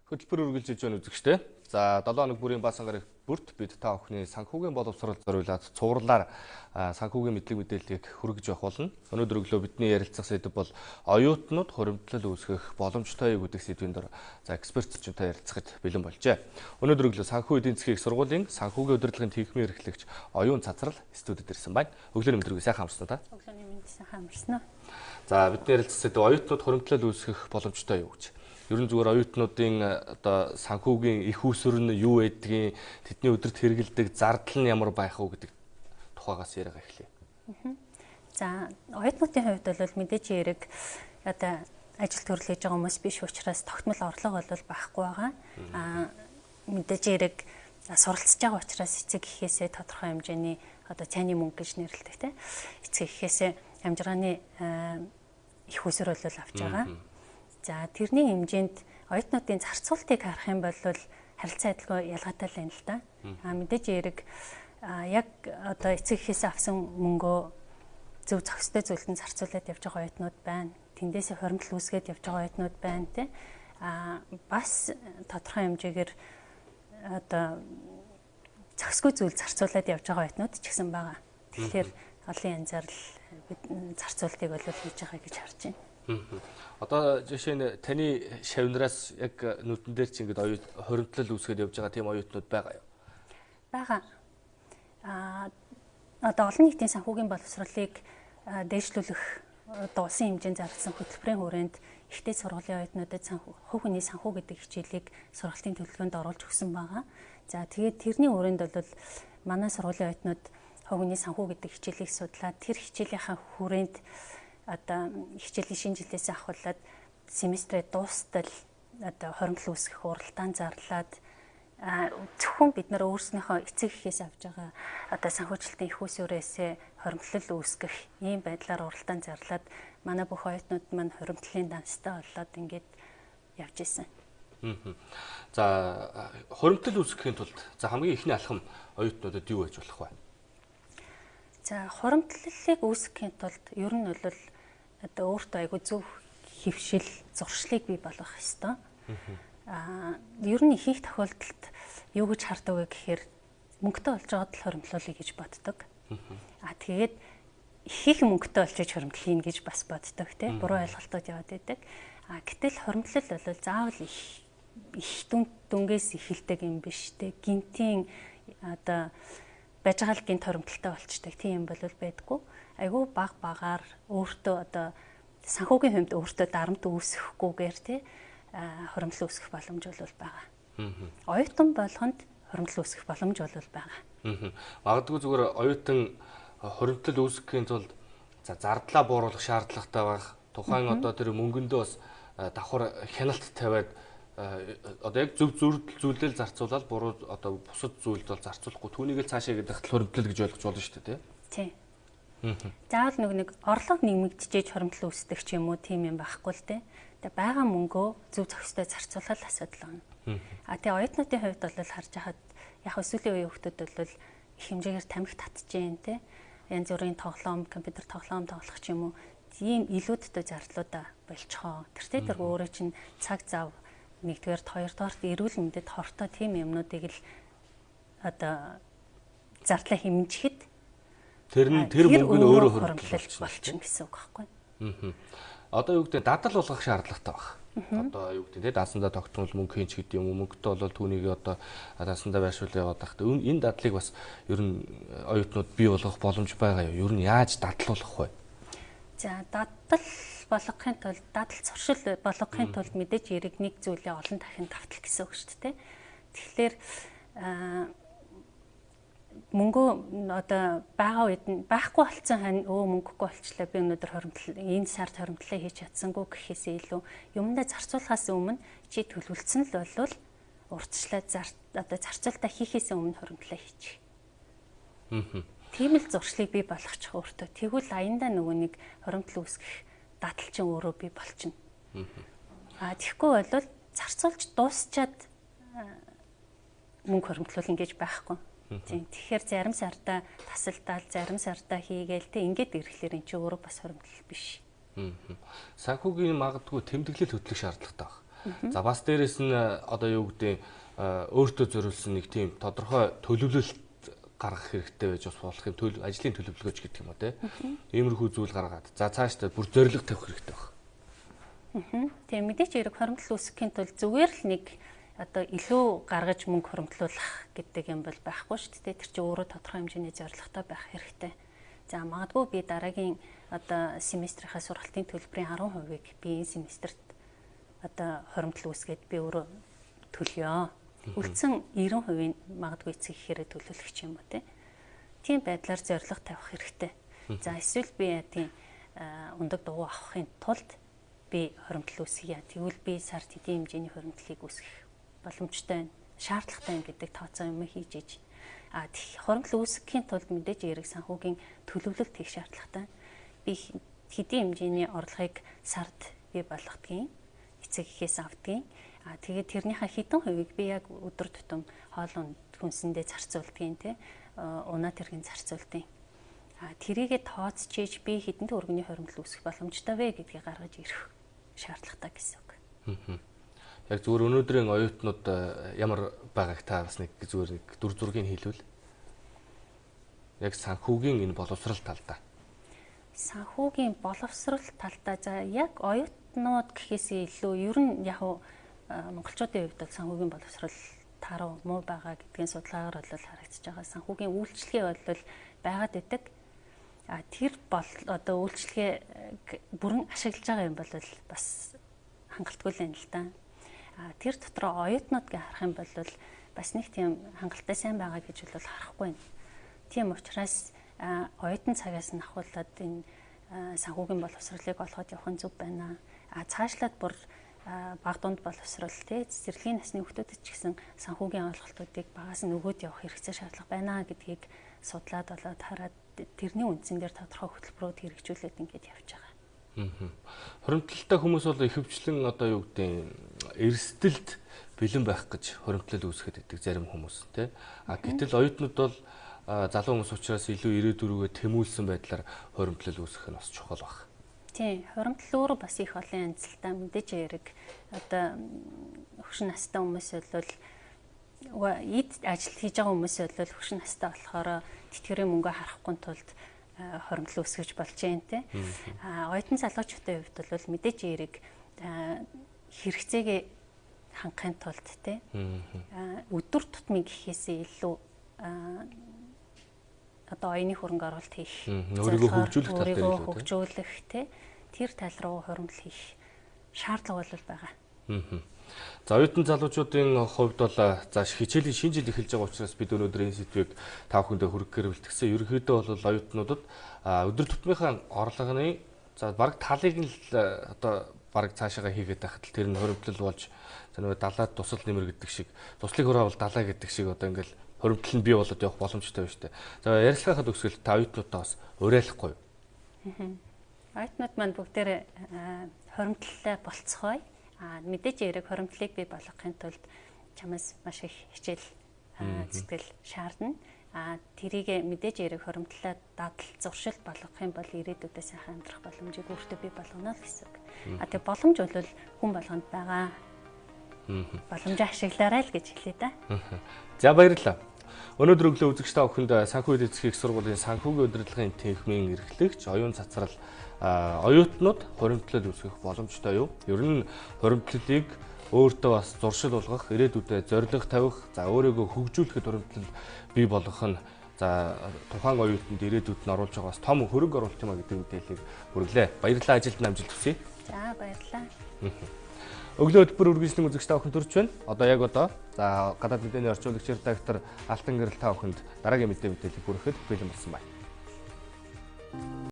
Хөтөлбөр үргэлжилж байна үзэгчтэй. За 7 хоног бүрийн баасан гараг бүрт бид та бүхний санхүүгийн боловсрол зориулаад цувралаар санхүүгийн мэдлэг мэдээллийг хүргэж явах болно. Өнөөдөр өглөө бидний ярилцах сэдэв бол оюутнууд хуримтлал үүсгэх боломжтой гэдэг сэдвийн дор эксперт зочинтой ярилцахад бэлэн болжээ. Өнөөдөр өглөө санхүү эдийн засгийн их сургуулийн санхүүгийн удирдлагын тэнхимийн эрхлэгч оюун цацрал студид ирсэн байна. Өглөөний мэдрэг сайхан амарсан та. Өглөөний мэдрэг сайхан амарсан уу? За бидний ярилцах сэдэв оюутнууд хуримтлал үүсгэх боломжтой юу гэж. Ер нь зүгээр оюутнуудын одоо санхүүгийн их үүсвэр нь юу байдгийг, тэдний өдөрт хэрэгэлдэг зардал нь ямар байх вэ гэдэг тухайгаас яриага эхлэе. За оюутнуудын хувьд бол мэдээж хэрэг одоо ажил төрөл хийж байгаа хүмүүс биш учраас тогтмол орлого бол байхгүй байгаа. Мэдээж хэрэг суралцж байгаа учраас эцэг эхээсээ тодорхой хэмжээний одоо цайны мөнгө гэж нэрлэдэг тийм. Эцэг эхээсээ амжиргааны их үүсвэр бол авч байгаа. За тэрний хэмжээнд оюутнуудын зарцуултыг харах юм бол харилцан адилгүй ялгаатай л байна л да. Мэдээж хэрэг яг одоо эцэг эхээс авсан мөнгөө зөв зохистой зүйлд зарцуулаад явж байгаа оюутнууд байна. Тэндээсээ хуримтлал үүсгээд явж байгаа оюутнууд байна тий. Бас тодорхой хэмжээгээр одоо зохисгүй зүйл зарцуулаад явж байгаа оюутнууд ч гэсэн байгаа. Тэгэхээр олон янзаар л зарцуултыг бол хийж байгаа гэж харж байна. Одоо жишээ нь таны шавнараас яг нүдэн дээр чи ингээд хуримтлал үүсгээд явж байгаа тийм оюутнууд байгаа юу? Бага. Одоо олон нийтийн санхүүгийн боловсролыг дээшлүүлэх улсын хэмжээнд зарласан хөтөлбөрийн хүрээнд ихтэй сургуулийн оюутнуудад хувь хүний санхүү гэдэг хичээлийг сургалтын төлөвлөгөөнд оруулж өгсөн байгаа. За тэгээд тэрний хүрээнд бол манай сургуулийн оюутнууд хувь хүний санхүү гэдэг хичээлийг судлаад тэр хичээлийнхаа хүрээнд одоо хичээлийн шинэ жилээс ахуулаад семестрээ дуустал одоо хуримтлал үүсгэх уралдаан зарлаад зөвхөн бид нар өөрснийхөө эцэг эхээс авж байгаа одоо санхүүжилтийн их усүрээсээ хуримтлал үүсгэх ийм байдлаар уралдаан зарлаад манай бүх оюутнууд маань хуримтлалын данстай болоод ингээд явж исэн. За хуримтлал үүсгэхийн тулд хамгийн ихний алхам оюутнуудад юу байж болох вэ? За хуримтлалыг үүсгэхийн тулд ер нь бол одоо өөртөө айгүй зөв хөвшил, зуршлыг бий болгох ёстой. Ер нь ихэнх тохиолдолд юу гэж хардаг вэ гэхээр мөнгөтэй болж байгаад л хуримтлуулъя гэж боддог. Тэгээд их мөнгөтэй олчиж хуримтлахын гэж бас боддог тийм буруу ойлголтууд яваад байдаг. Гэтэл хуримтлал бол заавал их дүнгээс эхэлдэг юм биш тийм гинтийн одоо байж байгаа л гинт хуримтлалтай болчдаг тийм юм бол байдгүй. Айгүй багаар өөртөө одоо санхүүгийн хувьд өөртөө дарамт үүсэхгүйгээр тий хуримтлал үүсгэх боломж бол байгаа. Оюутан болгонд хуримтлал үүсгэх боломж бол байгаа. Магадгүй зүгээр оюутан хуримтлал үүсгэхийн тулд зардлаа бууруулах шаардлагатай байх. Тухайн одоо тэр мөнгөндөө бас давхар хяналт тавиад одоо яг зөв зүйлдэл зарцуулаад буруу одоо бусад зүйлд бол зарцуулахгүй түүнийг л цаашаа гэдэг хуримтлал гэж ойлгож болно шүү дээ тий. Заавал нэг орлого нэмэгдчихэж хуримтлал үүсдэг ч юм уу тийм юм байхгүй л дээ. Тэгээ байгаа мөнгөө зөв зохистой зарцуулах асуудал байна. Тэгээ оюутнуудын хувьд бол харж хахад яг сүүлийн үеийн хүмүүс бол их хэмжээгээр тамхи татчихээн тий. Янз бүрийн тоглоом, компьютер тоглоом тоглох ч юм уу ийм илүүдтэй зардлуудаа болчихоо. Тэр өөрөө чинь цаг зав нэгдүгээр хоёрдугаарт эрүүл мэндэд хортой тийм юмнуудыг л одоо зардлаа хэмжихэд тэр мөнгө нь өөрөө хуримтлалж болчихно гэсэн үг байхгүй. Одоо юу гэдэг дадал болгох шаардлагатай баг. Одоо юу гэдэг даасандаа тогтмол мөнгө хийнч гэдэг юм уу мөнгөтэй бол түүнийг одоо даасандаа байршуул яваад тахт энэ дадлыг бас ер нь оюутнууд бий болгох боломж байгаа юу? Ер нь яаж дадлуулах вэ? За дадал болгохын тулд дадал зуршил болгохын тулд мэдээж хэрэг нэг зүйлээ олон дахин давтал гэсэн үг шүү дээ. Тэгэхээр мөнгөө одоо байгаа үед нь байхгүй болсон хань мөнгөгүй болчлаа би өнөөдөр хуримтлал энэ сард хуримтлалаа хийж чадсангүй гэхээсээ илүү юмдаа зарцуулахаас өмнө чи төлөвлөсөн л болвол урьдчилаад одоо зарцуулалтаа хийхээс өмнө хуримтлалаа хийчих. Тийм л зуршлыг бий болгочих өөртөө. Тэгвэл аяндаа нөгөө нэг хуримтлал үүсгэх дадал чинь өөрөө бий болчихно. Тэгэхгүй бол зарцуулж дуусчаад мөнгө хуримтлуулна гэж байхгүй. Тэгэхээр зарим сартаа тасалдаал, зарим сартаа хийгээл тэ ингээд ирэхлээр эн чинь өөрөө бас хуримтлал биш. Санхүүгийн магадгүй тэмдэглэл хөтлөх шаардлагатай байна. За бас дээрэс нь одоо юу гэдэг өөртөө зориулсан нэг тийм тодорхой төлөвлөлт гаргах хэрэгтэй байж бас болох юм ажлын төлөвлөгөөч гэдэг юм уу те. Иймэрхүү зүйл гаргаад за цаашдаа бүр зорилго тавих хэрэгтэй байна. Тийм мэдээч хэрэг хоримтлал үүсгэхийн тулд зүгээр л нэг одоо илүү гаргаж мөнгө хоримтлуулах гэдэг юм бол байхгүй шүү дээ. Тэр чинь өөрөө тодорхой хэмжээний зорилготой байх хэрэгтэй. За магадгүй би дараагийн одоо семестрийнхаа сургалтын төлбөрийн 10%-ийг би энэ семестрт одоо хоримтлал үүсгээд би өөрөө төлөё. Үлдсэн 90%-ийг магадгүй эцэг ихээр төлөвлөх юм уу те. Тийм байдлаар зорилго тавих хэрэгтэй. За эсвэл би тийм ундаг дугуй авахын тулд би хоримтлал үүсгье. Тэгвэл би сард хэдийн хэмжээний хоримтлалыг үүсгэх боломжтой байна. Шаардлагатай байна гэдэг тооцоо юм хийж иж. Хоримтлал үүсгэхийн тулд мэдээж эрэг санхүүгийн төлөвлөлт хийх шаардлагатай. Би хэдийн хэмжээний орлогыг сард би болгодгийн, эцэг эхээс авдгийн. Тэгээд тэрнийхээ хэдэн хувийг би яг өдөр тутам хоол унд хүнсэндээ зарцуулдгийн те. Унаа тэргийн зарцуулдгийн. Тэрийгэ тооцчиж би хэдэн төгрөгийн хоримтлал үүсгэх боломжтой вэ гэдгийг гаргаж ирэх шаардлагатай гэсэн үг. Яг зүгээр өнөөдрийн оюутнууд ямар байгааг та бас нэг зүгээр нэг дүр зургийг хэлвэл. Яг санхүүгийн энэ боловсрал талдаа. Санхүүгийн боловсрал талдаа за яг оюутнууд гэхээсээ илүү ер нь яг монголчуудын хувьд бол санхүүгийн боловсрал таруу муу байгаа гэдгийн судалгаагаар бол харагдаж байгаа. Санхүүгийн үйлчлэгээ бол байгаад байдаг. Тэр бол одоо үйлчлэгээ бүрэн ашиглаж байгаа юм бол бас хангалтгүй л юм л да. Тэр дотор оюутнуудыг харах юм бол бас нэг тийм хангалттай сайн байгаа гэж бол харахгүй байна. Тийм учраас оюутан цагаас нь ахуулаад энэ санхүүгийн боловсролыг олгоод явах нь зөв байна. Цаашлаад бүр баг дунд боловсрол тий цэцэрлэгийн насны хүүхдүүдэд ч гэсэн санхүүгийн ойлголтуудыг багаас нь өгөөд явах хэрэгцээ шаардлага байна гэдгийг судлаад болоод хараад тэрний үндсэн дээр тодорхой хөтөлбөрүүд хэрэгжүүлээд ингэж явж байгаа. Хоримтлалтай хүмүүс бол ихэвчлэн одоо юу гэдэг эрсдэлд бэлэн байх гэж хоримтлал үүсгэхэд байдаг зарим хүмүүс тий. Гэтэл оюутнууд бол залуу хүмүүс учраас илүү ирээдүрүүгээ тэмүүлсэн байдлаар хоримтлал үүсгэх нь бас чухал баг. Тийм, хоримтлал өөрөө бас их олон янзлалтай мэдээж хэрэг одоо хөшин настай хүмүүс бол эд ажил хийж байгаа хүмүүс бол хөшин настай болохоор тэтгэврийн мөнгө харахгүй тулд хоримтлал үүсгэж болж байна те. Оюутан залуучуудын хувьд бол мэдээж хэрэг хэрэгцээгээ хангахын тулд те. Өдөр тутмын гэхээсээ илүү одоо оюуны хөрөнгө оруулалт хийх, өөрийгөө хөгжүүлэх те. Тэр тал руу хоримтлал хийх шаардлага бол байгаа. За оюутан залуучуудын хувьд бол за хичээлийн шинэ жил эхэлж байгаа учраас бид өнөөдөр энэ сэдвийг та бүхэндээ хүргэхээр бэлтгэсэн. Ерөнхийдөө бол оюутнуудад өдөр тутмынхаа орлогын за бараг талыг нь одоо бараг цаашаага хийгээд байхад тэр нь хоримтлал болж за нөгөө далаад тусал нэмэр гэдэг шиг туслыг хөрөөвөл далаа гэдэг шиг одоо ингээл хоримтлал нь бий болоод явах боломжтой байна шүү дээ. За ярилцлагынхаа төгсгөл та оюутнуудаа бас уриалахгүй. Оюутнууд маань бүгдээрээ хоримтлалаа болцгоё. Мэдээж хэрэг хоримтлалыг бий болгохын тулд чамаас маш их хичээл зүтгэл шаардна. Тэрийг мэдээж хэрэг хоримтлалаа дадал зуршил болгох юм бол ирээдүйдээ сайхан амьдрах боломжийг өөртөө бий болгоно л гэсэн үг. Тэгээ боломж бол хүн болгонд байгаа. Боломжоо ашиглаарай л гэж хэлээ да. За баярлалаа. Өнөөдөр өглөө үзэгч та бүхэнд санхүү эдийн засгийн их сургуулийн санхүүгийн удирдлагын тэнхимийн эрхлэгч оюун цацрал оюутнууд хоримтлал үүсгэх боломжтой юу? Ер нь хоримтлалыг өөртөө бас зуршил болгох, ирээдүйдээ зорилго тавих, за өөрийгөө хөгжүүлэхэд хоримтлал бий болгох нь за тухайн оюутанд ирээдүйд нь оруулж байгаа бас том хөрөнгө оруулалт юм а гэдэг мэдээллийг хүргэлээ. Баярлалаа, ажилд амжилт хүсье. За баярлалаа. Өглөө хөтөлбөр үргэлжлэн үзэгч та бүхэн төрж байна. Одоо за гадаад мэдээний орчуулагч редактор Алтан гэрэл та бүхэнд дараагийн мэдээллийг хүрэхэд бэлэн болсон байна.